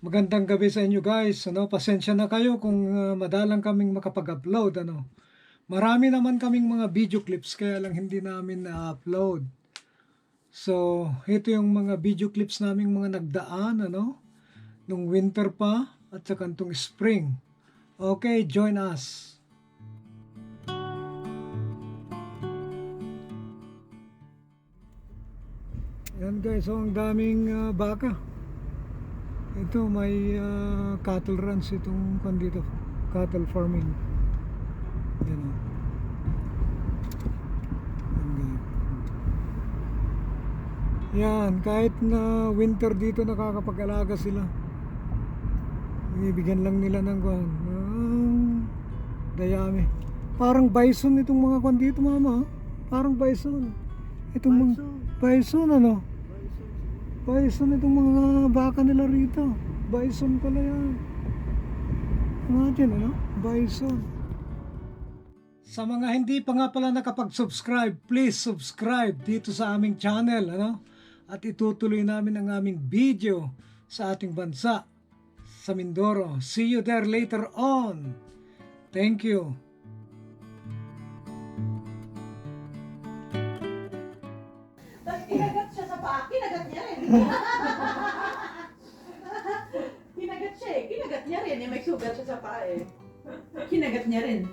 Magandang gabi sa inyo guys. Pasensya na kayo kung madalang kaming makapag-upload. Marami naman kaming mga video clips kaya lang hindi namin na-upload. So, ito yung mga video clips naming mga nagdaan, nung winter pa at saka nung spring. Okay, join us. Yan guys, ang daming baka. Ito may cattle runs itong dito, cattle farming. Yan o. Yan, kahit na winter dito nakakapag-alaga sila. Ibigyan lang nila ng dayami. Parang bison itong mga dito mama. Parang bison. Itong mga bison Bison itong mga baka nila rito. Bison pala yan. Imagine, Bison. Sa mga hindi pa nga pala nakapag-subscribe, please subscribe dito sa aming channel, At itutuloy namin ang aming video sa ating bansa, sa Mindoro. See you there later on. Thank you. Kinagat siya sa paa. Kinagat niya rin. Kinagat siya eh. Kinagat niya rin. May sugat siya sa paa eh. Kinagat niya rin.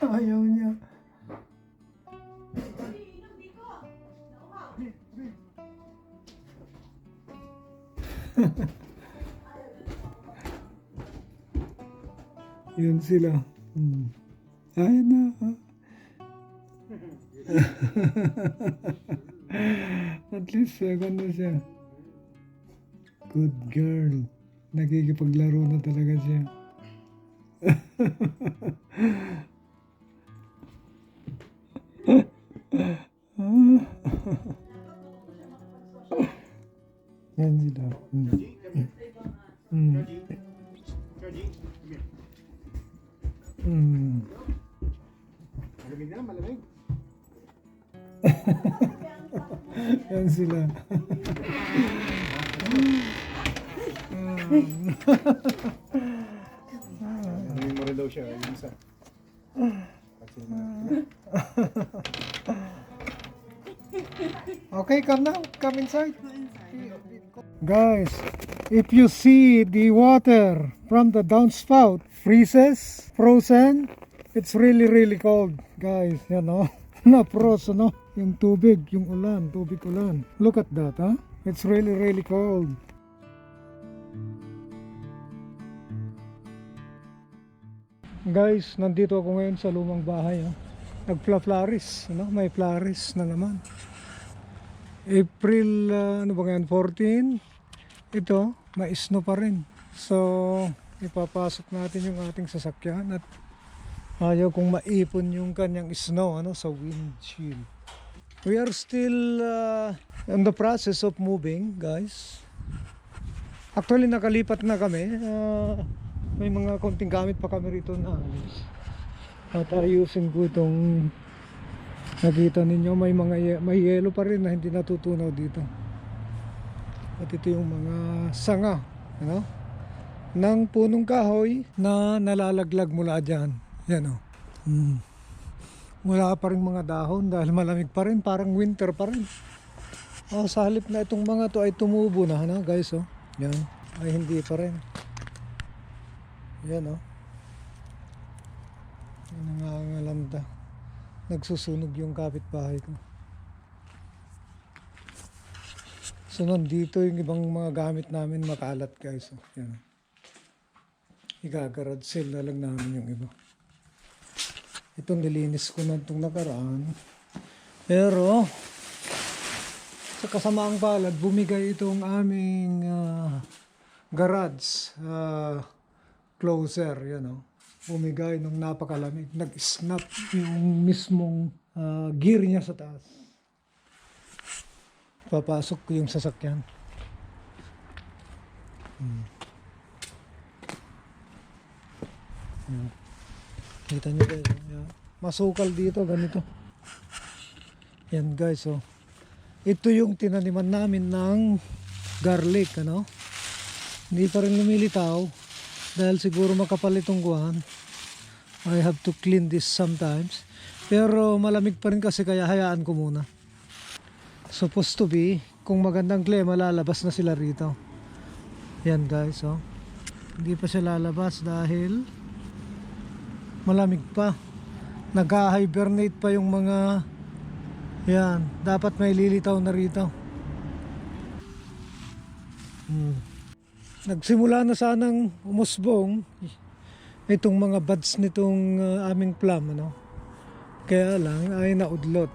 Ayaw niya. Yun sila. Ayun na. At least second na siya. Good girl. Nakikipaglaro na talaga siya. Yan sila. Malamig na, malamig. Yan sila. Malamig mo rin daw siya, yung isa. Okay, come now. Come inside. Guys, if you see the water from the downspout freezes, frozen, it's really cold. Guys, na-froze, yung tubig, yung ulan, tubig ulan. Look at that, It's really cold. Guys, nandito ako ngayon sa lumang bahay, Nagfla-flourish, may flourish na naman. April, 14. Ito, mais pa rin. So, ipapasok natin yung ating sasakyan at ayaw kong maipon yung kanyang snow sa windshield. We are still in the process of moving, guys. Actually, nakalipat na kami. May mga konting gamit pa kami rito na at ayusin ko itong nakita ninyo, may yelo pa rin na hindi natutunaw dito. At ito yung mga sanga ng punong kahoy na nalalaglag mula dyan. Yan wala pa rin mga dahon dahil malamig pa rin, parang winter pa rin. Sa halip na itong mga to ay tumubo na, guys, yan, ay hindi pa rin. Yan, nangangalanda. Nagsusunog yung kapitbahay ko. So nandito yung ibang mga gamit namin makalat, guys. Yan. Igagarage sale na lang namin yung iba. Itong nilinis ko na itong nakaraan. Pero sa kasamaang palad, bumigay itong aming garage closer, bumigay nung napakalamig. Nag-snap yung mismong gear niya sa taas. Papasok ko yung sasakyan. Kita nyo guys, masukal dito, ganito. Yan guys, oh. Ito yung tinaniman namin ng garlic, ano. Hindi pa rin lumilitaw dahil siguro makapal itong kuhan. I have to clean this sometimes. Pero malamig pa rin kasi kaya hayaan ko muna. Supposed to be, kung magandang klima, lalabas na sila rito. Yan guys, oh. Hindi pa siya lalabas dahil malamig pa. Nag-hibernate pa yung mga, yan, dapat may lilitaw na rito. Nagsimula na sanang umusbong itong mga buds nitong aming plum, ano. Kaya lang ay naudlot.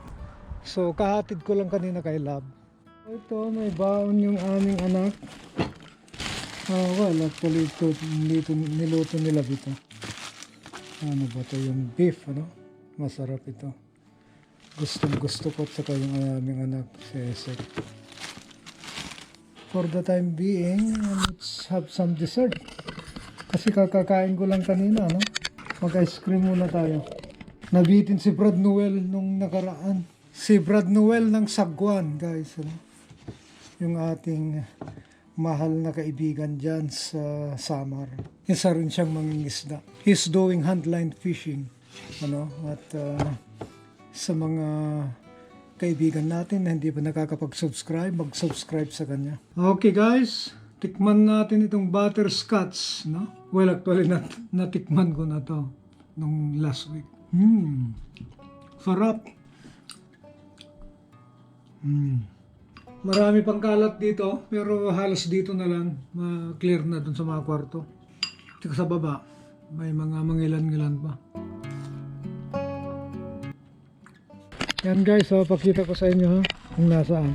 So kahatid ko lang kanina kay Lab. Ito, may baon yung aming anak. Well, actually ito niluto nila dito. Ano ba ito? Yung beef, ano? Masarap ito. Gusto ko at saka yung aming anak si Esek. For the time being, let's have some dessert. Kasi kakakain ko lang kanina, no? Mag-ice cream muna tayo. Nabitin si Brad Noel nung nakaraan. Si Brad Noel ng Sagwan, guys. Ano? Yung ating mahal na kaibigan dyan sa Samar. Isa rin siyang mangingisda. He's doing handline fishing. Ano? At sa mga kaibigan natin na hindi pa nakakapag-subscribe, mag-subscribe sa kanya. Okay guys, tikman natin itong butterscotch, no? Well, actually natikman ko na to nung last week. Sarap. Marami pang kalat dito, pero halos dito na lang, ma-clear na dun sa mga kwarto. Tsaka sa baba, may mga mangilan-ngilan pa. Yan guys, so pakita ko sa inyo ha, kung nasaan.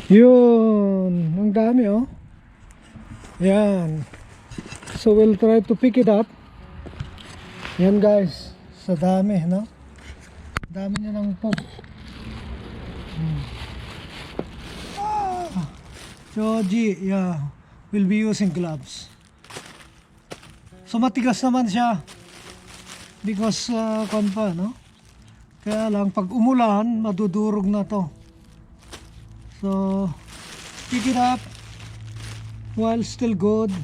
Yun, ang dami oh. Yan. So we'll try to pick it up. Yan guys, sa dami, no? Dami niya ng pop. CHOJI, yeah. We'll be using gloves. So matigas naman siya. Because, kung pa, no? Kaya lang, pag umulan, madudurog na to. So, pick it up while still good.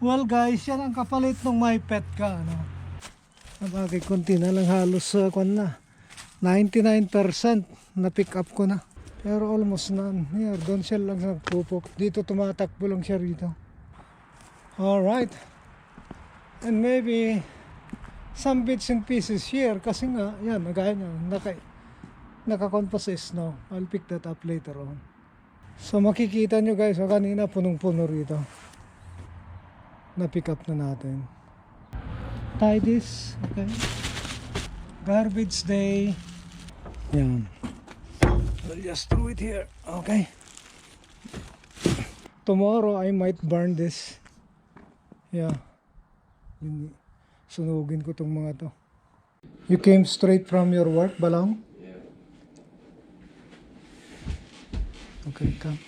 Well guys, yan ang kapalit ng may pet ka, ano. Sabagay, konti na lang halos kwan na. 99% na pick up ko na. Pero almost none. Here, doon siya lang nagpupok. Dito tumatakbo lang siya rito. Alright. And maybe some bits and pieces here. Kasi nga, yan, nagaya nyo. Nakakon pa sa snow. I'll pick that up later on. So makikita nyo guys, kanina punong-puno rito. Na-pick up na natin. Tie this, okay. Garbage day. Yan. I'll just throw it here, okay. Tomorrow I might burn this. Yeah. Sunugin ko tong mga to. You came straight from your work, Balong? Yeah. Okay, come.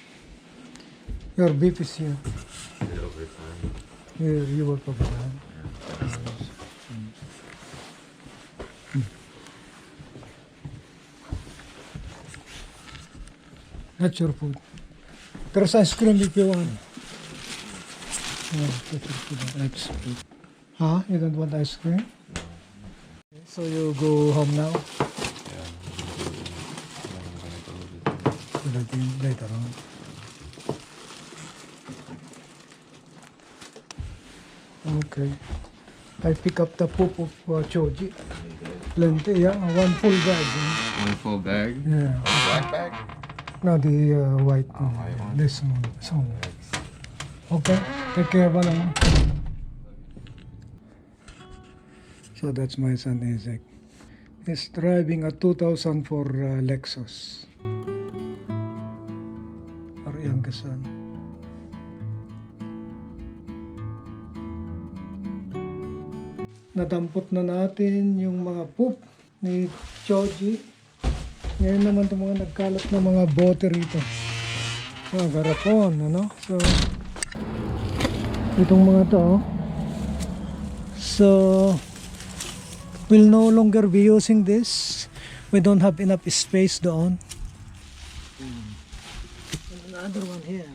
Your beef is here. It'll be fine. You work over there. That's your food. There's ice cream if you want. Yeah, that's your food. Ice cream. Huh? You don't want ice cream? Okay, so you go home now? Yeah. So that you later on. Okay. I pick up the poop of CHOJI. Plenty, yeah. One full bag. One full bag? Yeah. Black bag? No, the white. white one. This one. So, okay. Take care, Balang. So that's my son Isaac. He's driving a 2004 Lexus. youngest son. Nadampot na natin yung mga poop ni Choji. Ngayon naman itong mga nagkalat na mga bote rito. Mga garapon, ano? So, itong mga to, oh. So, we'll no longer be using this. We don't have enough space doon. Another one here.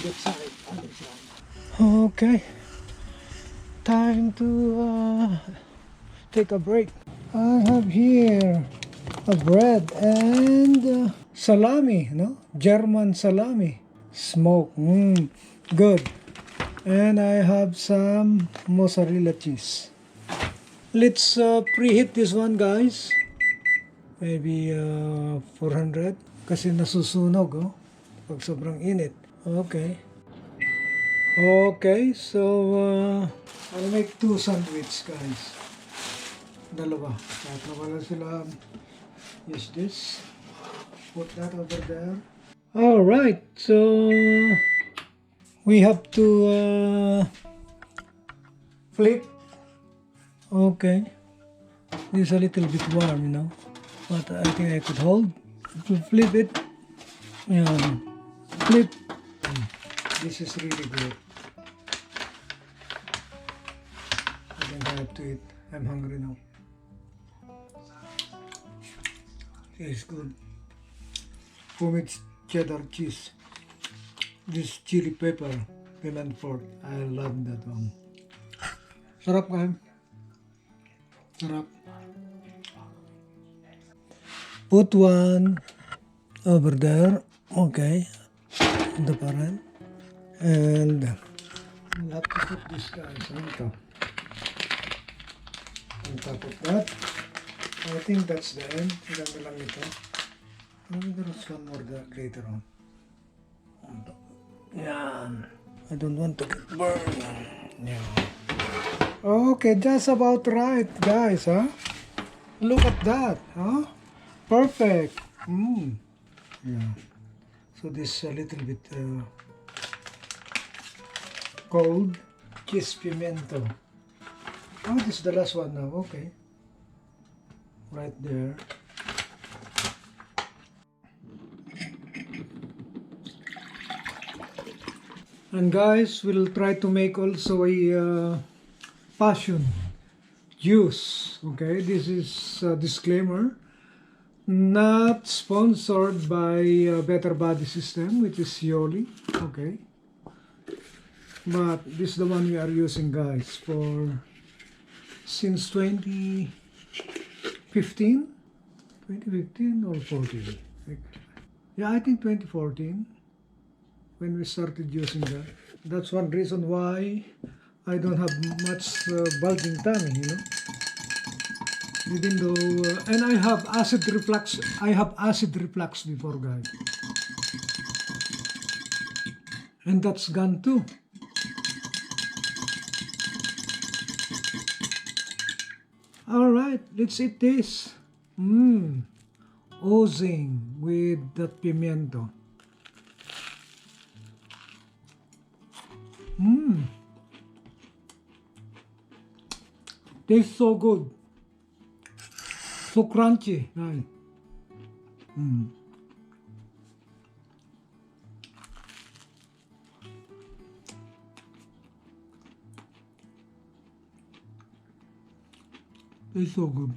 That side, other side. Okay. Time to take a break. I have here a bread and salami, no? German salami. Smoke. Good. And I have some mozzarella cheese. Let's preheat this one, guys. Maybe 400. Kasi nasusunog, oh. Pag sobrang init. Okay. Okay, so I'll make 2 sandwiches, guys. Dalawa. Kahit na wala sila. Use this. Put that over there. Alright, so we have to flip. Okay. This is a little bit warm, you know. But I think I could hold. To flip it. Yeah. Flip. This is really good. I think I have to eat. I'm hungry now. It's good. Homemade cheddar cheese. This chili pepper, piment pork. I love that one. Sarap ka. Sarap. Put one over there. Okay. Ito pa rin. And we'll have to put this guys on top of that. I think that's the end. Ilan na lang ito. Maybe there's one more later on. Yan. I don't want to get burned. Yeah. Okay, just about right, guys, huh? Look at that, huh? Perfect. Yeah. So this a little bit cold. Cheese pimento. Oh, this is the last one now. Okay. Right there. And guys, we'll try to make also a passion juice. Okay, this is a disclaimer. Not sponsored by Better Body System, which is Yoli. Okay. But this is the one we are using, guys, for since 2015 or 14. Yeah, I think 2014 when we started using that. That's one reason why I don't have much bulging tummy, you know. Even though, and I have acid reflux. I have acid reflux before, guys, and that's gone too. All right, let's eat this. Ozing with that pimiento. Tastes so good. So crunchy. Right. It's so good.